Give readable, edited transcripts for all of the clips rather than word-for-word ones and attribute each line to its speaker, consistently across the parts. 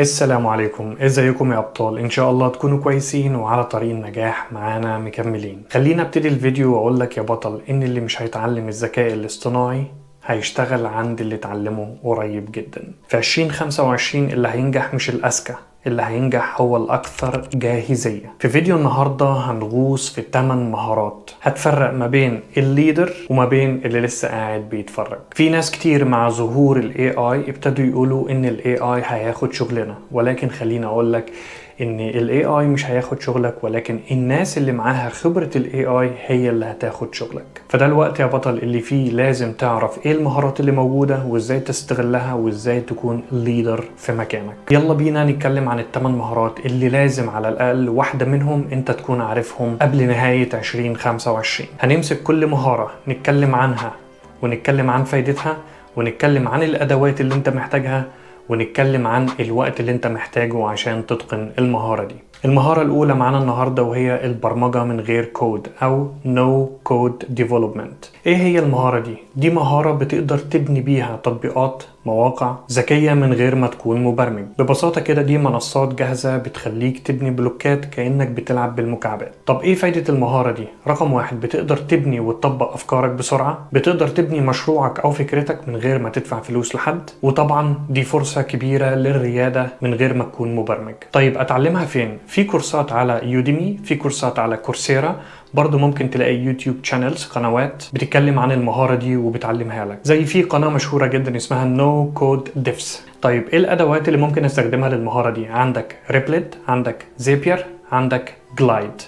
Speaker 1: السلام عليكم، ازيكم يا ابطال؟ ان شاء الله تكونوا كويسين وعلى طريق النجاح معانا مكملين. خلينا ابتدي الفيديو واقول لك يا بطل ان اللي مش هيتعلم الذكاء الاصطناعي هيشتغل عند اللي اتعلمه قريب جدا. في 2025 اللي هينجح مش الاذكى، اللي هينجح هو الأكثر جاهزية. في فيديو النهاردة هنغوص في 8 مهارات هتفرق ما بين الليدر وما بين اللي لسه قاعد بيتفرج. في ناس كتير مع ظهور ال AI ابتدوا يقولوا إن ال AI هياخد شغلنا، ولكن خليني أقولك إن ال AI مش هياخد شغلك، ولكن الناس اللي معاها خبرة ال AI هي اللي هتاخد شغلك. فده الوقت يا بطل اللي فيه لازم تعرف إيه المهارات اللي موجودة وإزاي تستغلها وإزاي تكون ليدر في مكانك. يلا بينا نتكلم عن ال8 مهارات اللي لازم على الأقل واحدة منهم أنت تكون عارفهم قبل نهاية 2025. هنمسك كل مهارة نتكلم عنها ونتكلم عن فايدتها ونتكلم عن الأدوات اللي أنت محتاجها ونتكلم عن الوقت اللي انت محتاجه عشان تتقن المهارة دي. المهارة الأولى معانا النهاردة وهي البرمجة من غير كود أو No Code Development. إيه هي المهارة دي؟ دي مهارة بتقدر تبني بيها تطبيقات مواقع ذكية من غير ما تكون مبرمج. ببساطة كده دي منصات جاهزة بتخليك تبني بلوكات كأنك بتلعب بالمكعبات. طب إيه فايدة المهارة دي؟ رقم واحد، بتقدر تبني وتطبق أفكارك بسرعة، بتقدر تبني مشروعك أو فكرتك من غير ما تدفع فلوس لحد، وطبعا دي فرصة كبيرة للريادة من غير ما تكون مبرمج. طيب أتعلمها فين؟ في كورسات على يوديمي، في كورسات على كورسيرا، برضو ممكن تلاقي يوتيوب شانلز، قنوات بتتكلم عن المهارة دي وبتعلمها لك. زي في قناة مشهورة جدا اسمها نو كود ديفز. طيب ايه الادوات اللي ممكن استخدمها للمهارة دي؟ عندك ريبلت، عندك زيبير، عندك جلايد.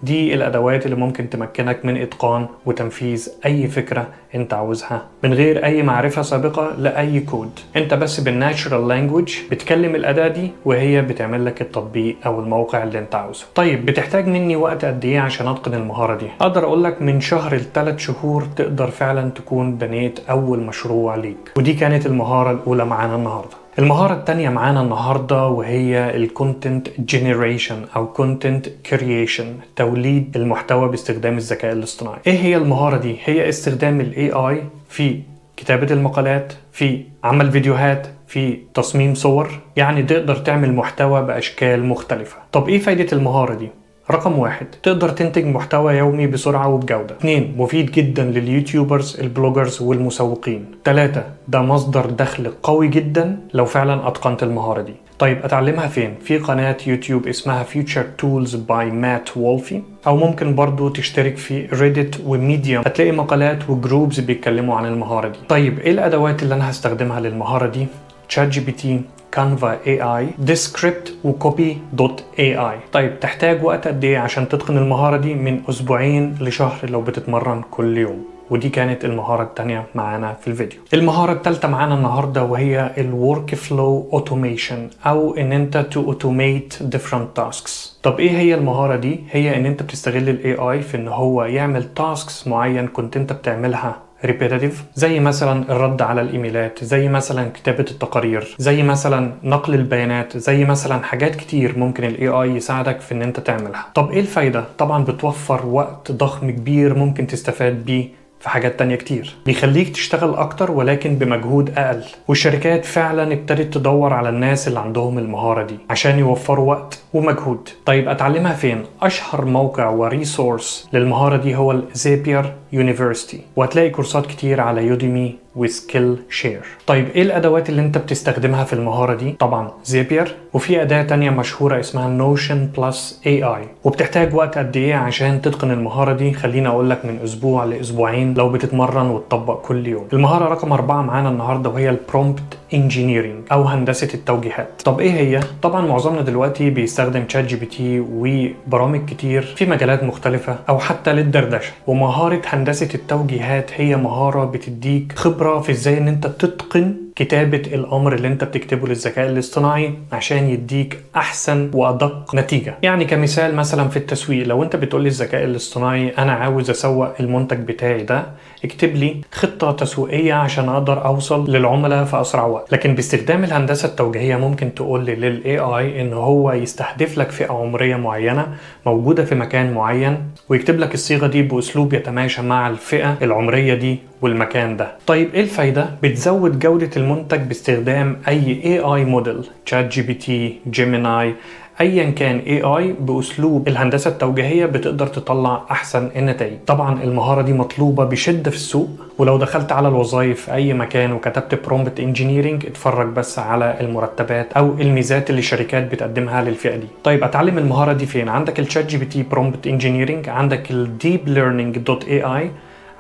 Speaker 1: دي الادوات اللي ممكن تمكنك من اتقان وتنفيذ اي فكرة انت عاوزها من غير اي معرفة سابقة لاي كود. انت بس بالناتشرال لانجويج بتكلم الاداة دي وهي بتعمل لك التطبيق او الموقع اللي انت عاوزه. طيب بتحتاج مني وقت قد ايه عشان اتقن المهارة دي؟ اقدر اقول لك من شهر ل3 شهور تقدر فعلا تكون بنيت اول مشروع ليك. ودي كانت المهارة الاولى معانا النهاردة. المهارة التانية معانا النهاردة وهي الكونتنت جينيريشن أو كونتنت كرييشن، توليد المحتوى باستخدام الذكاء الاصطناعي. إيه هي المهارة دي؟ هي استخدام ال AI في كتابة المقالات، في عمل فيديوهات، في تصميم صور، يعني تقدر تعمل محتوى بأشكال مختلفة. طب إيه فايدة المهارة دي؟ رقم واحد، تقدر تنتج محتوى يومي بسرعة وبجودة. 2، مفيد جدا لليوتيوبرز، البلوجرز والمسوقين. 3، ده مصدر دخل قوي جدا لو فعلا أتقنت المهارة دي. طيب أتعلمها فين؟ في قناة يوتيوب اسمها Future Tools by Matt Wolfe، أو ممكن برضو تشترك في ريديت وميديوم، هتلاقي مقالات وجروبز بيتكلموا عن المهارة دي. طيب إيه الأدوات اللي أنا هستخدمها للمهارة دي؟ ChatGPT، كانفا AI، Descript وCopy.ai. طيب تحتاج وقت قد ايه عشان تتقن المهارة دي؟ من أسبوعين لشهر لو بتتمرن كل يوم. ودي كانت المهارة التانية معانا في الفيديو. المهارة التالتة معانا النهاردة وهي الورك فلو اوتوميشن، او ان انت to automate different tasks. طب ايه هي المهارة دي؟ هي ان انت بتستغل ال AI في ان هو يعمل tasks معين كنت انت بتعملها repetitive، زي مثلا الرد على الايميلات، زي مثلا كتابة التقارير، زي مثلا نقل البيانات، زي مثلا حاجات كتير ممكن ال AI يساعدك في ان انت تعملها. طب ايه الفايدة؟ طبعا بتوفر وقت ضخم كبير ممكن تستفاد بيه في حاجات تانية كتير، بيخليك تشتغل اكتر ولكن بمجهود اقل. والشركات فعلا ابتدت تدور على الناس اللي عندهم المهارة دي عشان يوفروا وقت ومجهود. طيب اتعلمها فين؟ اشهر موقع وريسورس للمهارة دي هو زيبير يونيفرسيتي، وهتلاقي كورسات كتير على يوديمي وسكيل شير. طيب ايه الادوات اللي انت بتستخدمها في المهارة دي؟ طبعا زيبير، وفي اداة تانية مشهورة اسمها نوشن بلس AI. وبتحتاج وقت قد ايه عشان تتقن المهارة دي؟ خليني اقول لك من اسبوع لاسبوعين لو بتتمرن وتطبق كل يوم. المهارة رقم 4 معانا النهاردة وهي البرومبت انجينيرينج او هندسة التوجيهات. طب ايه هي؟ طبعا معظمنا دلوقتي بيستخدم شات جي بي تي وبرامج كتير في مجالات مختلفة او حتى للدردشة. ومهارة هندسة التوجيهات هي مهارة بتديك خبرة في ازاي ان انت تتقن كتابة الأمر اللي انت بتكتبه للذكاء الاصطناعي عشان يديك أحسن وأدق نتيجة. يعني كمثال مثلا في التسويق، لو انت بتقول للذكاء الاصطناعي أنا عاوز أسوق المنتج بتاعي ده، اكتب لي خطة تسويقية عشان أقدر أوصل للعملاء في أسرع وقت. لكن باستخدام الهندسة التوجيهية ممكن تقول لل AI إن هو يستهدف لك فئة عمرية معينة موجودة في مكان معين، ويكتب لك الصيغة دي بأسلوب يتماشى مع الفئة العمرية دي والمكان ده. طيب ايه الفايدة؟ بتزود جودة المنتج باستخدام اي AI موديل، تشات جي بي تي، جيميناي، ايا كان AI باسلوب الهندسه التوجيهيه بتقدر تطلع احسن النتائج. طبعا المهاره دي مطلوبه بشده في السوق، ولو دخلت على الوظائف في اي مكان وكتبت برومبت انجينيرنج اتفرج بس على المرتبات او الميزات اللي الشركات بتقدمها للفئه دي. طيب اتعلم المهاره دي فين؟ عندك الشات جي بي تي برومبت انجينيرنج، عندك الديب ليرنينج دوت AI،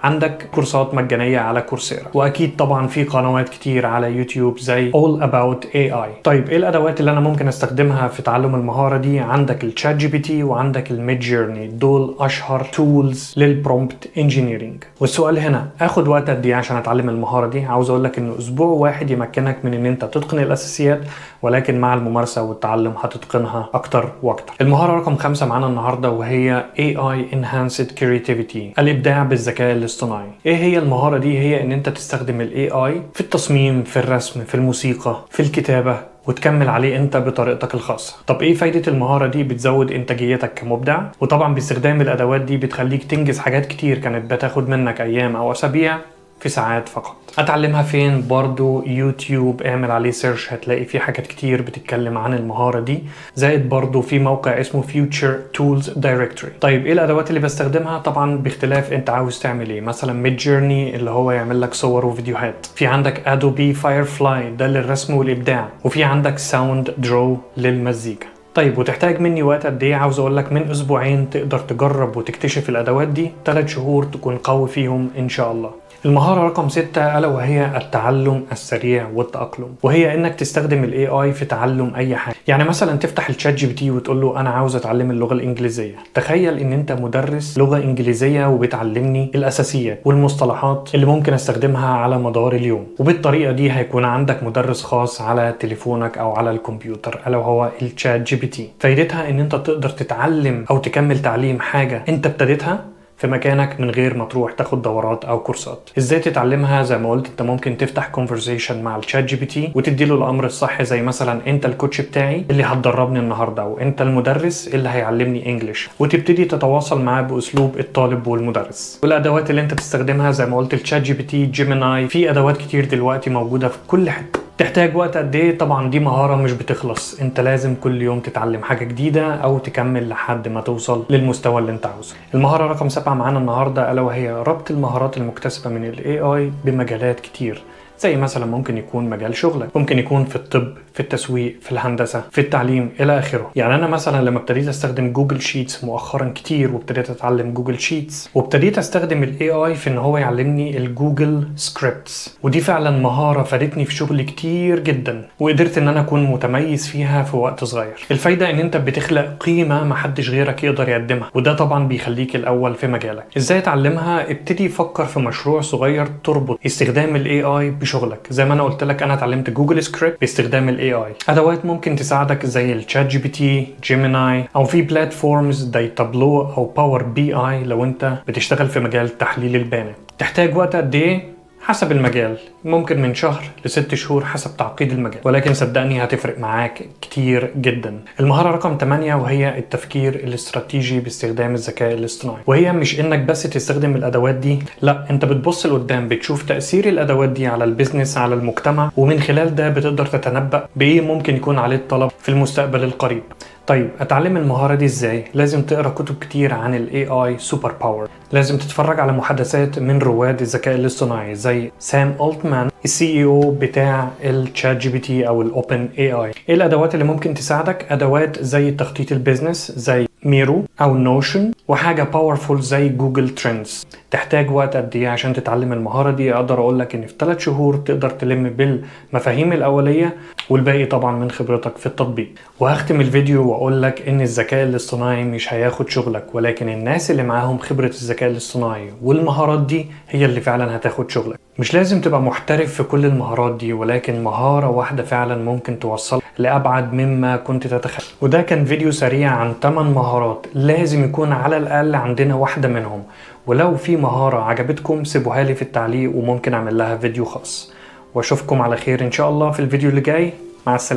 Speaker 1: عندك كورسات مجانية على كورسيرا، واكيد طبعا في قنوات كتير على يوتيوب زي All About AI. طيب ايه الادوات اللي انا ممكن استخدمها في تعلم المهارة دي؟ عندك الشات جي بي تي وعندك الميد جيرني، دول اشهر تولز للبرومبت انجينيرنج. والسؤال هنا، اخد وقت قد ايه عشان اتعلم المهارة دي؟ عاوز اقول لك انه اسبوع واحد يمكنك من ان انت تتقن الاساسيات، ولكن مع الممارسة والتعلم هتتقنها اكتر واكتر. المهارة رقم 5 معانا النهاردة وهي AI Enhanced Creativity، الابداع بالذكاء الاصطناعي. ايه هي المهارة دي؟ هي ان انت تستخدم الاي اي في التصميم، في الرسم، في الموسيقى، في الكتابة، وتكمل عليه انت بطريقتك الخاصة. طب ايه فايدة المهارة دي؟ بتزود انتاجيتك كمبدع، وطبعا باستخدام الادوات دي بتخليك تنجز حاجات كتير كانت بتاخد منك ايام او اسابيع في ساعات فقط. اتعلمها فين؟ برضو يوتيوب، اعمل عليه سيرش هتلاقي فيه حاجات كتير بتتكلم عن المهارة دي، زائد برضو في موقع اسمه Future Tools Directory. طيب ايه الادوات اللي بستخدمها؟ طبعا باختلاف انت عاوز تعمل ايه. مثلا ميد جيرني اللي هو يعمل لك صور وفيديوهات، في عندك ادوبي فايرفلاي ده للرسم والابداع، وفي عندك ساوند درو للمزيكا. طيب وتحتاج مني وقت قد ايه؟ عاوز اقول لك من اسبوعين تقدر تجرب وتكتشف الادوات دي، 3 شهور تكون قوي فيهم ان شاء الله. المهارة رقم 6 ألا وهي التعلم السريع والتأقلم، وهي إنك تستخدم ال AI في تعلم أي حاجة. يعني مثلا تفتح الشات جي بي تي وتقول له أنا عاوز أتعلم اللغة الإنجليزية. تخيل إن أنت مدرس لغة إنجليزية وبتعلمني الأساسيات والمصطلحات اللي ممكن أستخدمها على مدار اليوم، وبالطريقة دي هيكون عندك مدرس خاص على تليفونك أو على الكمبيوتر ألا وهو الشات جي بي تي. فايدتها إن أنت تقدر تتعلم أو تكمل تعليم حاجة أنت ابتديتها في مكانك من غير ما تروح تاخد دورات او كورسات. ازاي تتعلمها؟ زي ما قلت انت ممكن تفتح كونفرزيشن مع الشات جي بي تي وتدي له الامر الصح، زي مثلا انت الكوتش بتاعي اللي هتدربني النهارده، وانت المدرس اللي هيعلمني انجليش، وتبتدي تتواصل معاه باسلوب الطالب والمدرس. والادوات اللي انت تستخدمها زي ما قلت الشات جي بي تي، جيميناي، في ادوات كتير دلوقتي موجوده في كل حته. تحتاج وقت قد ايه؟ طبعا دي مهارة مش بتخلص، انت لازم كل يوم تتعلم حاجة جديدة او تكمل لحد ما توصل للمستوى اللي انت عاوزه. المهارة رقم 7 معانا النهاردة الا وهي ربط المهارات المكتسبة من ال AI بمجالات كتير، زي مثلا ممكن يكون مجال شغلك، ممكن يكون في الطب، في التسويق، في الهندسة، في التعليم الى اخره. يعني انا مثلا لما ابتديت استخدم جوجل شيتس مؤخرا كتير، وابتديت اتعلم جوجل شيتس، وابتديت استخدم الاي اي في ان هو يعلمني الجوجل سكريبتس، ودي فعلا مهارة فادتني في شغلي كتير جدا، وقدرت ان انا اكون متميز فيها في وقت صغير. الفايدة ان انت بتخلق قيمة محدش غيرك يقدر يقدمها، وده طبعا بيخليك الاول في مجالك. ازاي اتعلمها؟ ابتدي فكر في مشروع صغير تربط استخدام الاي اي بشغلك. زي ما انا قلت لك انا اتعلمت جوجل سكريبت باستخدام الاي اي. ادوات ممكن تساعدك زي الشات جي بي تي، جيميناي، او في بلاتفورمز زي تابلو او باور بي اي لو انت بتشتغل في مجال تحليل البيانات. تحتاج وقت قد ايه؟ حسب المجال، ممكن من شهر ل6 شهور حسب تعقيد المجال، ولكن صدقني هتفرق معاك كتير جدا. المهارة رقم 8 وهي التفكير الاستراتيجي باستخدام الذكاء الاصطناعي، وهي مش انك بس تستخدم الادوات دي، لا انت بتبص لقدام، بتشوف تأثير الادوات دي على البيزنس، على المجتمع، ومن خلال ده بتقدر تتنبأ بايه ممكن يكون عليه الطلب في المستقبل القريب. طيب اتعلم المهارة دي ازاي؟ لازم تقرا كتب كتير عن الاي اي سوبر باور، لازم تتفرج على محادثات من رواد الذكاء الاصطناعي زي سام ألتمان السي او بتاع الشات جي بي تي او الاوبن اي اي. ايه الادوات اللي ممكن تساعدك؟ ادوات زي تخطيط البيزنس زي ميرو او نوشن، وحاجة باورفول زي جوجل ترندز. تحتاج وقت قد ايه عشان تتعلم المهارة دي؟ اقدر اقول لك ان في 3 شهور تقدر تلم بالمفاهيم الاولية، والباقي طبعا من خبرتك في التطبيق. وهختم الفيديو واقول لك ان الذكاء الاصطناعي مش هياخد شغلك، ولكن الناس اللي معاهم خبرة الذكاء الاصطناعي والمهارات دي هي اللي فعلا هتاخد شغلك. مش لازم تبقى محترف في كل المهارات دي، ولكن مهارة واحدة فعلا ممكن توصل لأبعد مما كنت تتخيل. وده كان فيديو سريع عن 8 مهارات لازم يكون على الأقل عندنا واحدة منهم، ولو في مهارة عجبتكم سيبوها لي في التعليق وممكن أعمل لها فيديو خاص. واشوفكم على خير إن شاء الله في الفيديو اللي جاي. مع السلامة.